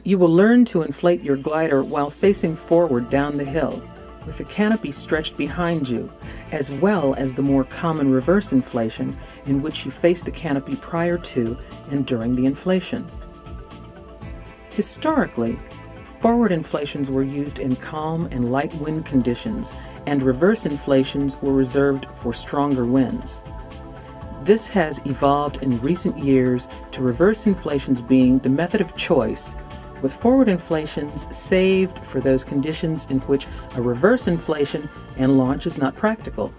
You will learn to inflate your glider while facing forward down the hill, with the canopy stretched behind you, as well as the more common reverse inflation, in which you face the canopy prior to and during the inflation. Historically, forward inflations were used in calm and light wind conditions, and reverse inflations were reserved for stronger winds. This has evolved in recent years to reverse inflations being the method of choice, with forward inflations saved for those conditions in which a reverse inflation and launch is not practical.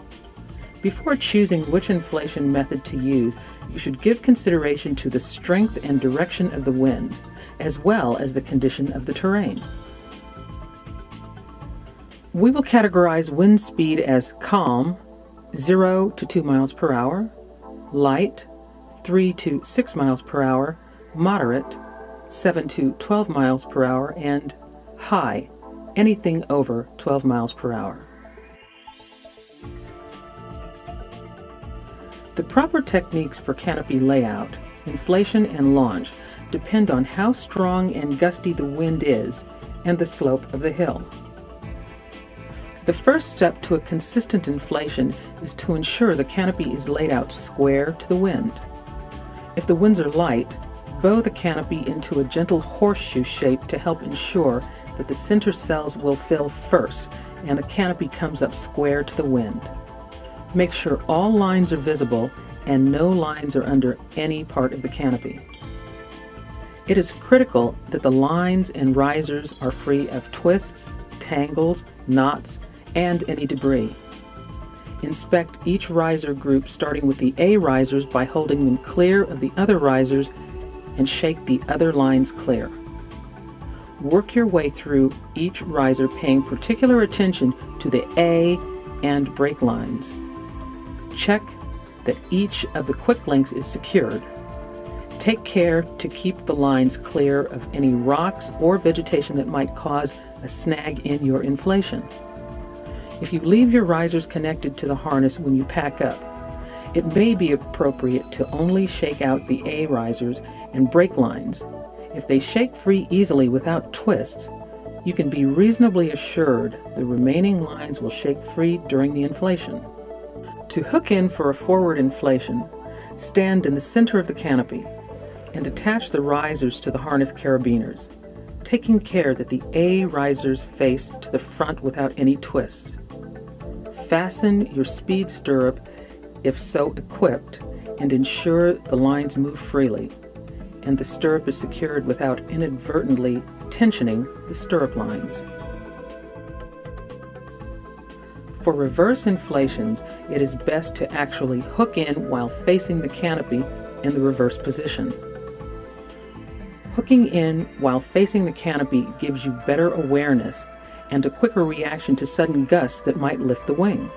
Before choosing which inflation method to use, you should give consideration to the strength and direction of the wind, as well as the condition of the terrain. We will categorize wind speed as calm, 0 to 2 miles per hour, light, 3 to 6 miles per hour, moderate, 7 to 12 miles per hour, and high, anything over 12 miles per hour. The proper techniques for canopy layout, inflation, and launch depend on how strong and gusty the wind is and the slope of the hill. The first step to a consistent inflation is to ensure the canopy is laid out square to the wind. If the winds are light, bow the canopy into a gentle horseshoe shape to help ensure that the center cells will fill first and the canopy comes up square to the wind. Make sure all lines are visible and no lines are under any part of the canopy. It is critical that the lines and risers are free of twists, tangles, knots, and any debris. Inspect each riser group starting with the A risers by holding them clear of the other risers and shake the other lines clear. Work your way through each riser, paying particular attention to the A and break lines. Check that each of the quick links is secured. Take care to keep the lines clear of any rocks or vegetation that might cause a snag in your inflation. If you leave your risers connected to the harness when you pack up, it may be appropriate to only shake out the A risers and brake lines. If they shake free easily without twists, you can be reasonably assured the remaining lines will shake free during the inflation. To hook in for a forward inflation, stand in the center of the canopy and attach the risers to the harness carabiners, taking care that the A risers face to the front without any twists. Fasten your speed stirrup if so equipped, and ensure the lines move freely, and the stirrup is secured without inadvertently tensioning the stirrup lines. For reverse inflations, it is best to actually hook in while facing the canopy in the reverse position. Hooking in while facing the canopy gives you better awareness and a quicker reaction to sudden gusts that might lift the wing.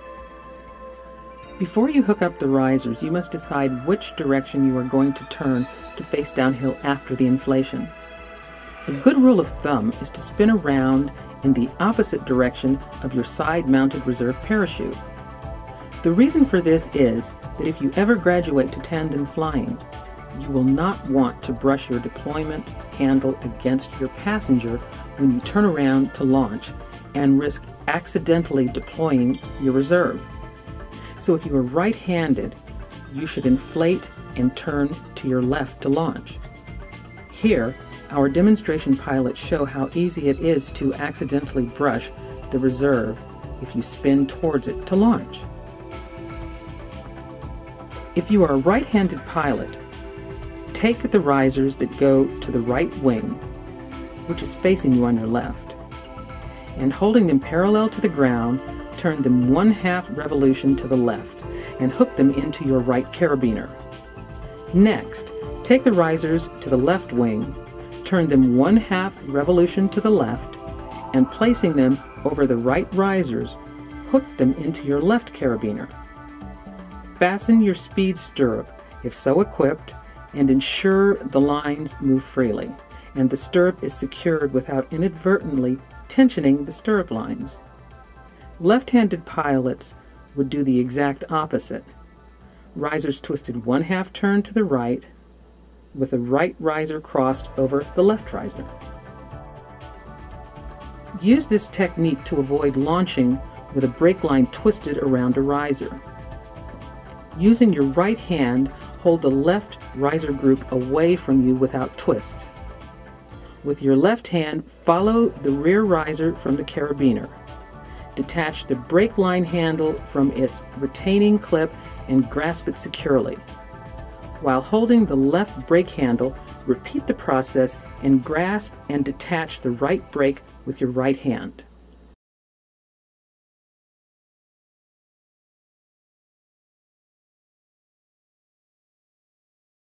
Before you hook up the risers, you must decide which direction you are going to turn to face downhill after the inflation. A good rule of thumb is to spin around in the opposite direction of your side-mounted reserve parachute. The reason for this is that if you ever graduate to tandem flying, you will not want to brush your deployment handle against your passenger when you turn around to launch and risk accidentally deploying your reserve. So if you are right-handed, you should inflate and turn to your left to launch. Here, our demonstration pilots show how easy it is to accidentally brush the reserve if you spin towards it to launch. If you are a right-handed pilot, take the risers that go to the right wing, which is facing you on your left, and holding them parallel to the ground, turn them 1/2 revolution to the left and hook them into your right carabiner. Next, take the risers to the left wing, turn them 1/2 revolution to the left, and placing them over the right risers, hook them into your left carabiner. Fasten your speed stirrup, if so equipped, and ensure the lines move freely, and the stirrup is secured without inadvertently tensioning the stirrup lines. Left-handed pilots would do the exact opposite. Risers twisted 1/2 turn to the right, with the right riser crossed over the left riser. Use this technique to avoid launching with a brake line twisted around a riser. Using your right hand, hold the left riser group away from you without twists. With your left hand, follow the rear riser from the carabiner. Detach the brake line handle from its retaining clip and grasp it securely. While holding the left brake handle, repeat the process and grasp and detach the right brake with your right hand.